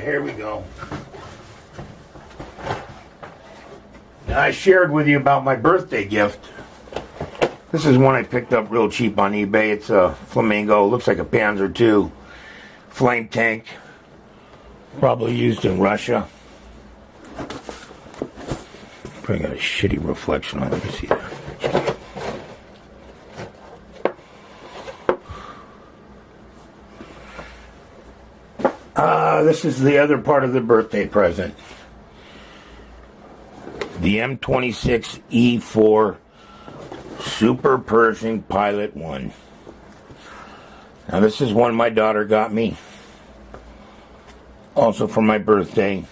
Here we go. Now, I shared with you about my birthday gift. This is one I picked up real cheap on eBay. It's a Flamingo. Looks like a Panzer II flame tank. Probably used in Russia. Probably got a shitty reflection on it. You see that? This is the other part of the birthday present. The M26E4 Super Pershing Pilot 1. Now this is one my daughter got me. Also for my birthday.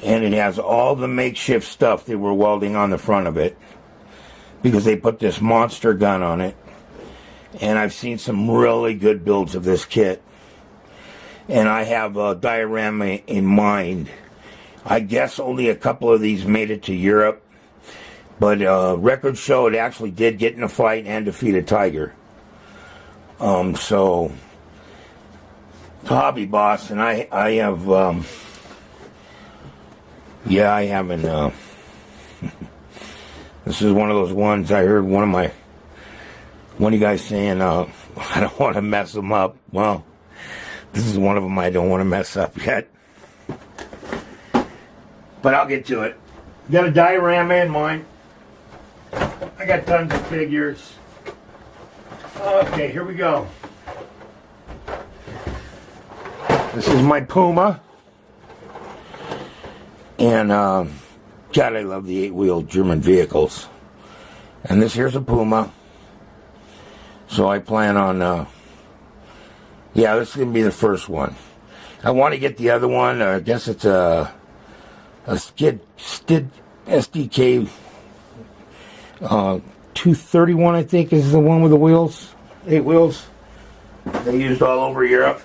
And it has all the makeshift stuff they were welding on the front of it. Because they put this monster gun on it. And I've seen some really good builds of this kit. And I have a diorama in mind. I guess only a couple of these made it to Europe. But records show it actually did get in a fight and defeat a tiger. So, Hobby Boss, and I have, yeah, I haven't, this is one of those ones I heard one of you guys saying, I don't want to mess them up. Well, this is one of them I don't want to mess up yet. But I'll get to it. Got a diorama in mind. I got tons of figures. Okay, here we go. This is my Puma. And, God, I love the 8-wheel German vehicles. And this here's a Puma. So I plan on, yeah, this is going to be the first one. I want to get the other one. I guess it's a Stid SDK 231, I think, is the one with the wheels. 8 wheels. They used all over Europe.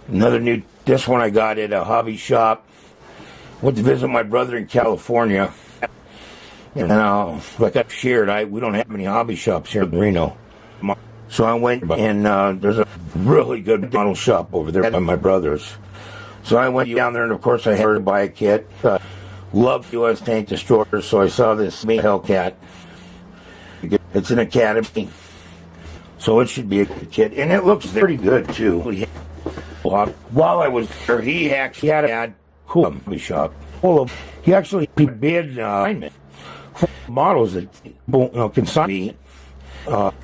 Another new, this one I got at a hobby shop. Went to visit my brother in California. And like I've shared, we don't have many hobby shops here in Reno. So I went, and there's a really good model shop over there by my brother's. So I went down there, and of course I had to buy a kit. Loved U.S. Tank Destroyers, so I saw this Hellcat. It's an Academy, so it should be a good kit, and it looks pretty good too. While I was there, he actually had a cool hobby shop. He actually bid models that consigned me.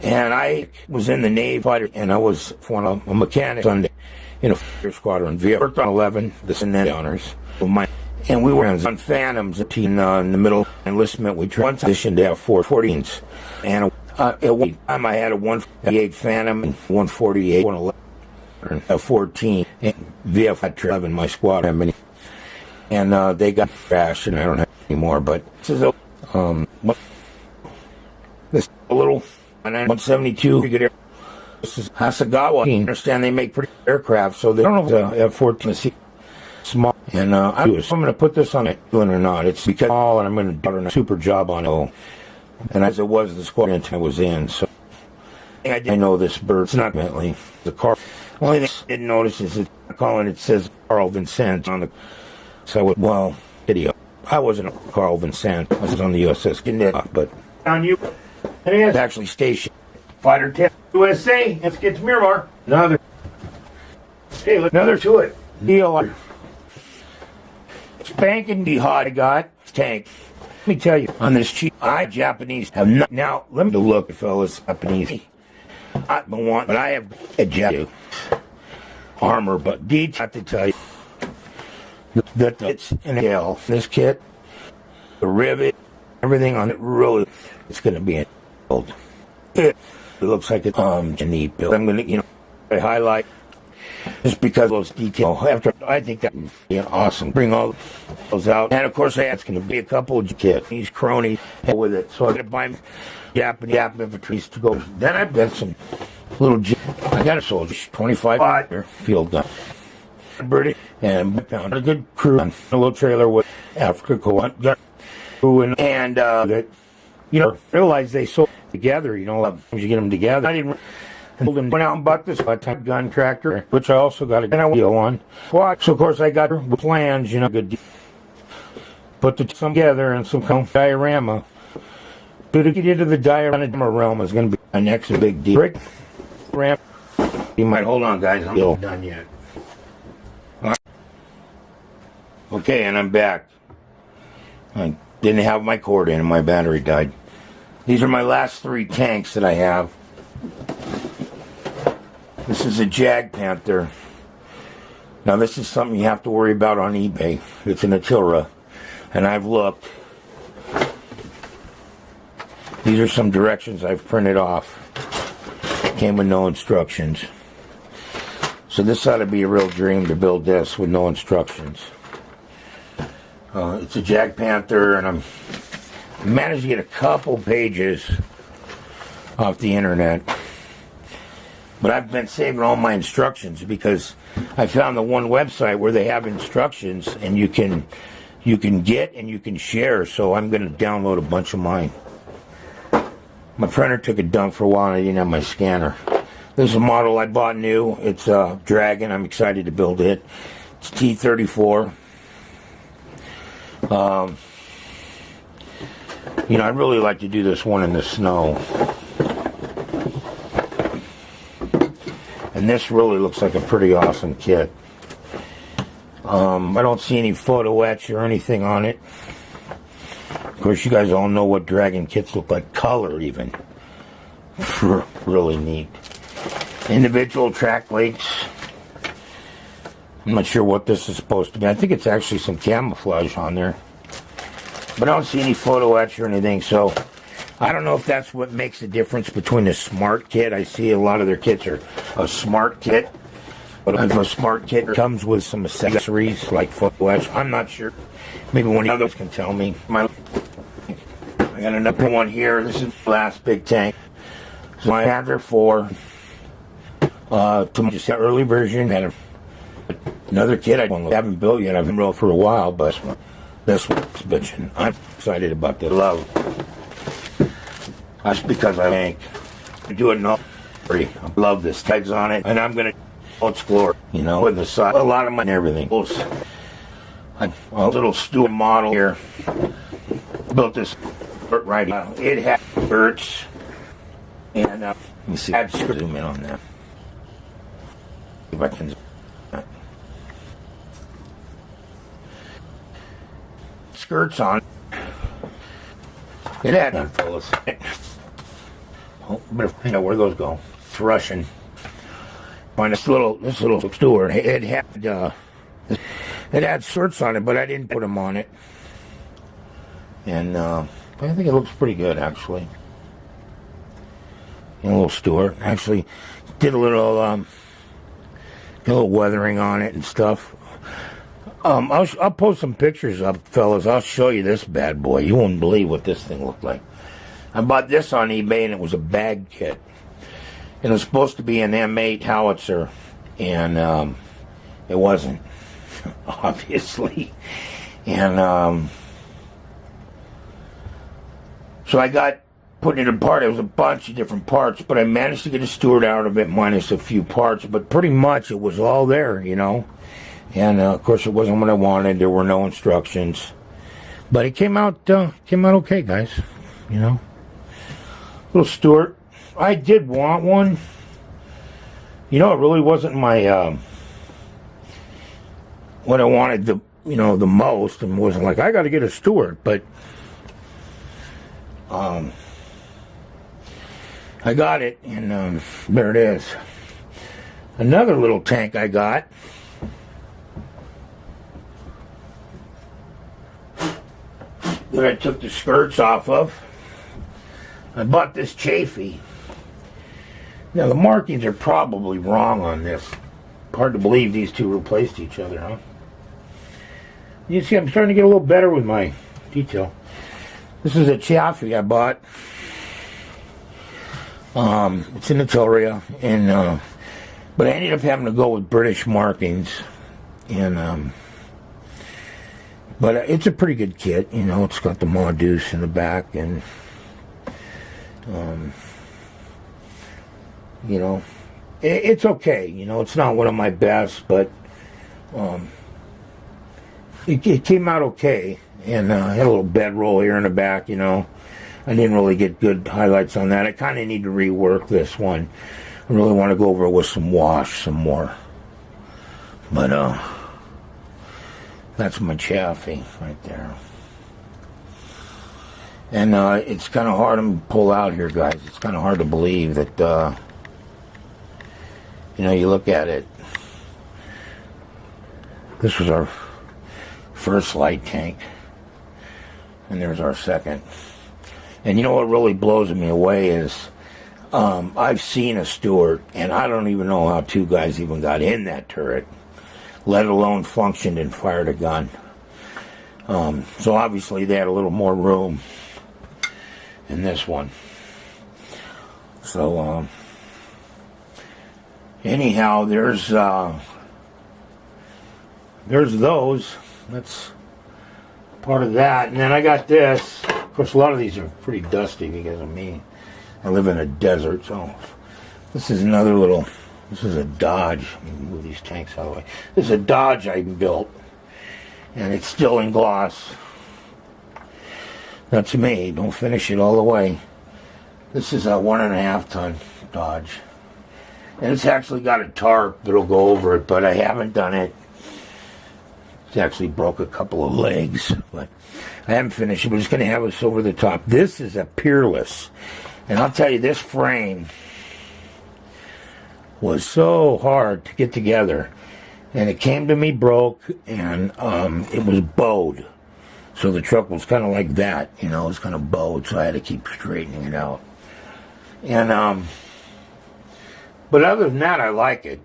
And I was in the Navy fighter, and I was a mechanic in a fighter squadron. We worked on 11, the honors. And we were on Phantoms in the middle enlistment. We transitioned to have 414s. And at one time I had a 148 Phantom, 148, 111, a 14, and VF had 11 my squadron. And they got crashed, and I don't have any more. But this is a little 172. This is Hasegawa. I understand they make pretty aircraft, so they don't know if it's a F-14 small. And I'm going to put this on it, or not. It's because and I'm going to do a super job on it. And as it was the squadron I was in, so I know this bird. It's not Bentley. The car. Only thing I didn't notice is it says Carl Vincent on the. So video. I wasn't a Carl Vincent. I was on the USS Gannett, but on you. It is actually stationed. Fighter 10 USA. Let's get to Miramar. Another. Hey, look, another to it. Deal. Spanking the hot I got tank. Let me tell you, on this cheap, Japanese have not. Now, let me look, fellas. Japanese. I don't want, but I have a jet armor, but I have to tell you that it's an L. This kit, the rivet, everything on it, really, it's going to be build. It looks like it's a neat build. I'm going to, highlight just because of those details. After I think that would be awesome. Bring all those out, and of course, it's going to be a couple of kits. These cronies with it, so I'm going to buy Japanese infantry to go. Then I've got some little. I got a soldier, 25 field gun. British and found a good crew on a little trailer with Africa crew and that realized they sold together. Sometimes you get them together. I didn't And went out and bought this type gun tractor, which I also got a deal on. So of course I got plans, good. Put some together and some diorama. But to get into the diorama realm is going to be my next big deal. Brick ramp. You might hold on, guys. I'm not done yet. Right. Okay, and I'm back. I didn't have my cord in and my battery died. These are my last 3 tanks that I have. This is a Jag Panther. Now this is something you have to worry about on eBay. It's an Attila. And I've looked. These are some directions I've printed off. Came with no instructions. So this ought to be a real dream to build this with no instructions. It's a Jag Panther, and I managed to get a couple pages off the internet. But I've been saving all my instructions because I found the one website where they have instructions and you can get and you can share. So I'm going to download a bunch of mine. My printer took a dump for a while and I didn't have my scanner. This is a model I bought new. It's a Dragon. I'm excited to build it. It's T-34. I'd really like to do this one in the snow. And this really looks like a pretty awesome kit. I don't see any photo etch or anything on it. Of course, you guys all know what Dragon kits look like. Color, even. Really neat. Individual track links. I'm not sure what this is supposed to be. I think it's actually some camouflage on there. But I don't see any photo etch or anything, so I don't know if that's what makes the difference between a smart kit. I see a lot of their kits are a smart kit. But if a smart kit comes with some accessories like photo etch, I'm not sure. Maybe one of you others can tell me. I got another one here. This is the last big tank. So my Panther 4. Just the early version. Had another kit I haven't built yet. I've been built for a while, but this one's bitching. I'm excited about the love. That's because I think I do it all. I love this. Tags on it, and I'm gonna explore. With the side, a lot of my everything. A little Stuart model here. Built this right here. It had birds, and let me see. I'd zoom in on that. If I can. Skirts on. It had fellas. Oh, but where those go? It's Russian. Find this little Stuart. It had skirts on it, but I didn't put them on it. And I think it looks pretty good, actually. A little Stuart. Actually, did a little weathering on it and stuff. I'll post some pictures up, fellas. I'll show you this bad boy. You won't believe what this thing looked like. I bought this on eBay, and it was a bag kit. It was supposed to be an M8 howitzer, and it wasn't, obviously. And so I got putting it apart. It was a bunch of different parts, but I managed to get a Stuart out of it, minus a few parts. But pretty much it was all there, And of course, it wasn't what I wanted. There were no instructions, but it came out okay, guys. Little Stuart. I did want one. It really wasn't my what I wanted the most, and wasn't like I got to get a Stuart, but I got it, and there it is. Another little tank I got. That I took the skirts off of. I bought this Chaffee. Now the markings are probably wrong on this. Hard to believe these two replaced each other, huh? You see, I'm starting to get a little better with my detail. This is a Chaffee I bought. It's in Italia, and but I ended up having to go with British markings, and but it's a pretty good kit. It's got the Maudus in the back, and You know, it's okay. You know, it's not one of my best, but it came out okay. And I had a little bedroll here in the back, you know. I didn't really get good highlights on that. I kind of need to rework this one. I really want to go over it with some wash some more. But, that's my Chaffee right there. And it's kind of hard to pull out here, guys. It's kind of hard to believe that, you know, you look at it. This was our first light tank. And there's our second. And you know what really blows me away is I've seen a Stuart, and I don't even know how two guys even got in that turret, let alone functioned and fired a gun. So obviously they had a little more room in this one. So anyhow, there's those. That's part of that. And then I got this. Of course, a lot of these are pretty dusty because of me. I live in a desert, so this is another little. This is a Dodge. Let me move these tanks out of the way. This is a Dodge I built, and it's still in gloss. That's me. Don't finish it all the way. This is a 1.5 ton Dodge, and it's actually got a tarp that'll go over it, but I haven't done it. It's actually broke a couple of legs, but I haven't finished it. We're just going to have this over the top. This is a Peerless, and I'll tell you, this frame was so hard to get together, and it came to me broke, and it was bowed, so the truck was kind of like that, you know, it was kind of bowed, so I had to keep straightening it out. And but other than that, I like it.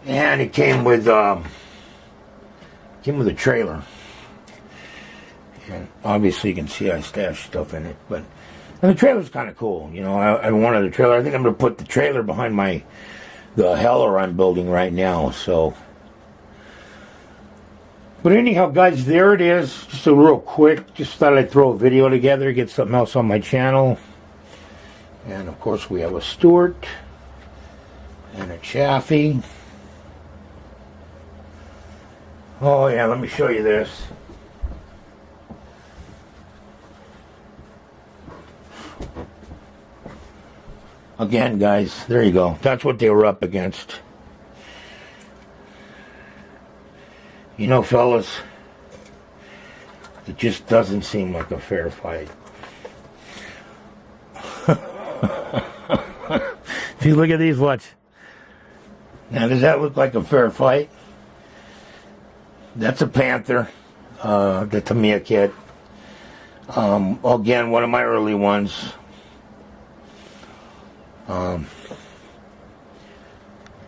And it came with a trailer, and obviously you can see I stashed stuff in it, but. And the trailer's kind of cool, you know. I wanted a trailer. I think I'm going to put the trailer behind the Heller I'm building right now. So, but anyhow, guys, there it is. Just a real quick. Just thought I'd throw a video together, get something else on my channel. And of course, we have a Stuart and a Chaffee. Oh yeah, let me show you this. Again, guys, there you go. That's what they were up against. You know, fellas, it just doesn't seem like a fair fight. If you look at these, watch. Now, does that look like a fair fight? That's a Panther, the Tamiya kit. Again, one of my early ones.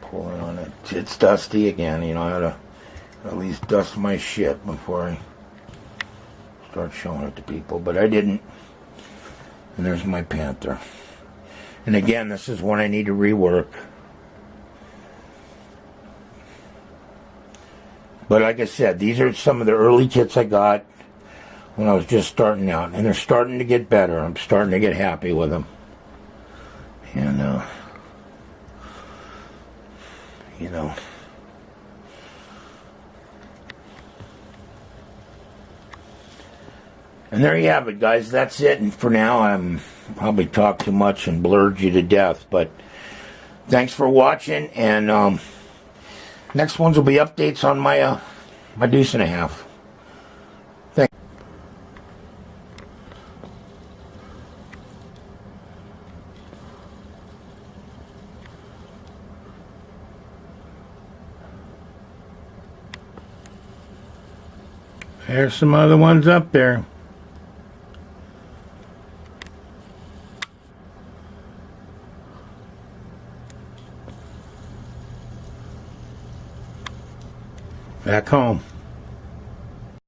Pulling on it. It's dusty again, you know. I gotta at least dust my shit before I start showing it to people, but I didn't. And there's my Panther. And again, this is one I need to rework. But like I said, these are some of the early kits I got when I was just starting out, and they're starting to get better. I'm starting to get happy with them. And, you know, and there you have it, guys. That's it. And for now, I'm probably talked too much and blurred you to death. But thanks for watching. And next ones will be updates on my my Deuce and a Half. Thanks. There's some other ones up there. Back home.